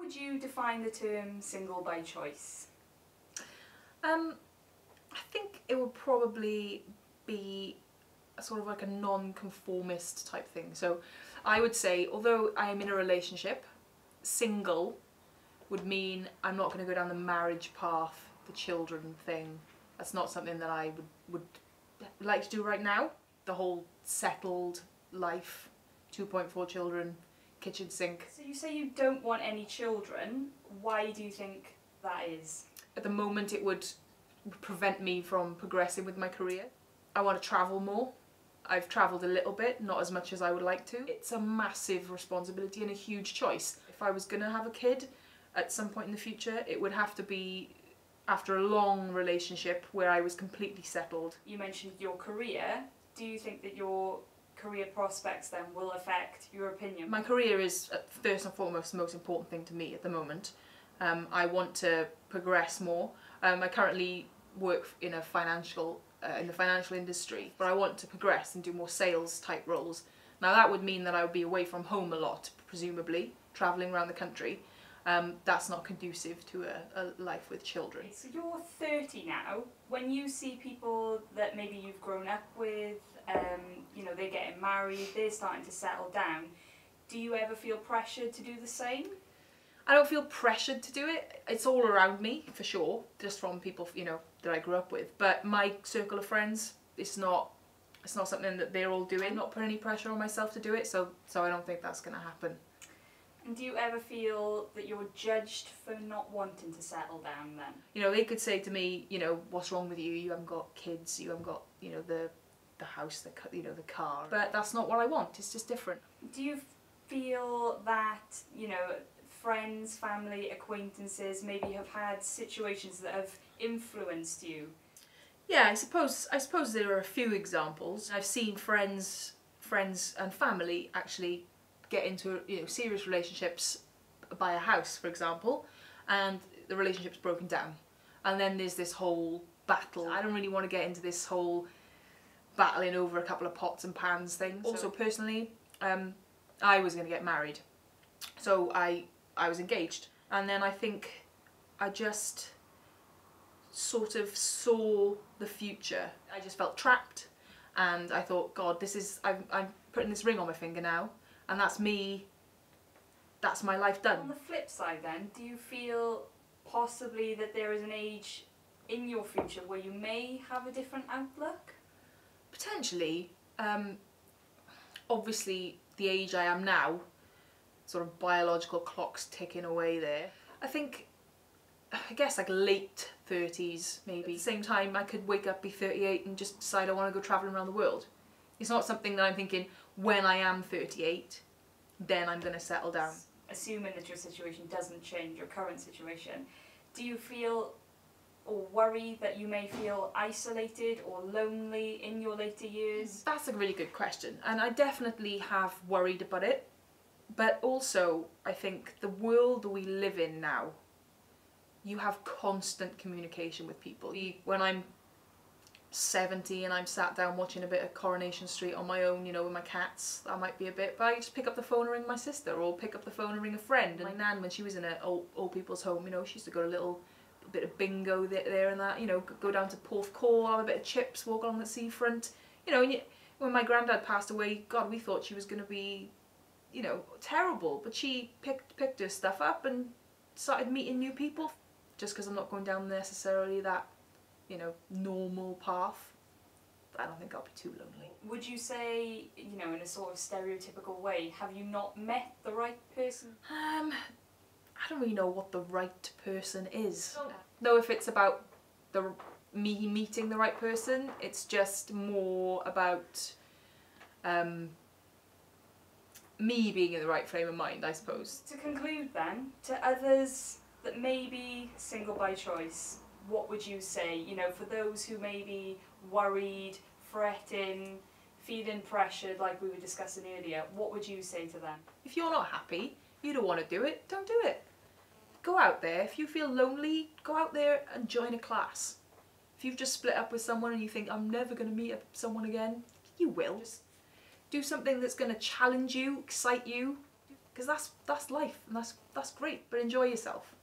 would you define the term single by choice? I think it would probably be sort of like a non-conformist type thing. So I would say, although I am in a relationship, single would mean I'm not going to go down the marriage path, the children thing. That's not something that I would like to do right now. The whole settled life, 2.4 children, kitchen sink. So you say you don't want any children. Why do you think that is? At the moment it would prevent me from progressing with my career. I want to travel more. I've travelled a little bit, not as much as I would like to. It's a massive responsibility and a huge choice. If I was going to have a kid at some point in the future, it would have to be after a long relationship where I was completely settled. You mentioned your career. Do you think that your career prospects then will affect your opinion? My career is first and foremost the most important thing to me at the moment. I want to progress more. I currently work in a financial industry, but I want to progress and do more sales type roles. Now that would mean that I would be away from home a lot, presumably, travelling around the country. That's not conducive to a life with children. So you're 30 now. When you see people that maybe you've grown up with, you know, they're getting married, they're starting to settle down, do you ever feel pressured to do the same? I don't feel pressured to do it. It's all around me, for sure, just from people, you know, that I grew up with. But my circle of friends, it's not something that they're all doing. I'm not putting any pressure on myself to do it, so I don't think that's going to happen. And do you ever feel that you're judged for not wanting to settle down then? You know, they could say to me, you know, what's wrong with you? You haven't got kids, you haven't got, you know, the house, the car. But that's not what I want, it's just different. Do you feel that, you know, friends, family, acquaintances maybe have had situations that have influenced you? Yeah, I suppose there are a few examples. I've seen friends and family actually get into, you know, serious relationships, buy a house, for example, and the relationship's broken down. And then there's this whole battle. I don't really want to get into this whole battling over a couple of pots and pans thing. Also, personally, I was going to get married, so I was engaged, and then I think I just sort of saw the future. I just felt trapped, and I thought, God, this is, I'm putting this ring on my finger now, and that's me, that's my life done. On the flip side then, do you feel possibly that there is an age in your future where you may have a different outlook? Potentially. Obviously the age I am now, sort of biological clock's ticking away there. I guess like late 30s maybe. At the same time I could wake up, be 38 and just decide I want to go travelling around the world. It's not something that I'm thinking when I am 38 then I'm going to settle down. Assuming that your situation doesn't change, your current situation, do you feel or worry that you may feel isolated or lonely in your later years? That's a really good question, and I definitely have worried about it. But also, I think the world that we live in now, you have constant communication with people. When I'm 70 and I'm sat down watching a bit of Coronation Street on my own, you know, with my cats, that might be a bit, but I just pick up the phone and ring my sister, or pick up the phone and ring a friend. And my nan, when she was in an old people's home, you know, she used to go to a bit of bingo there and that, you know, go down to Porthcawl, have a bit of chips, walk along the seafront. You know, and when my granddad passed away, God, we thought she was going to be, you know, terrible, but she picked her stuff up and started meeting new people. Just because I'm not going down necessarily that, you know, normal path, I don't think I'll be too lonely. Would you say, you know, in a sort of stereotypical way, have you not met the right person? I don't really know what the right person is. I don't know if it's about me meeting the right person. It's just more about me being in the right frame of mind, I suppose. To conclude then, to others that may be single by choice, what would you say? You know, for those who may be worried, fretting, feeling pressured like we were discussing earlier, what would you say to them? If you're not happy, you don't want to do it, don't do it. Go out there. If you feel lonely, go out there and join a class. If you've just split up with someone and you think, I'm never going to meet someone again, you will. Just do something that's going to challenge you, excite you. because that's life, and that's great. But enjoy yourself.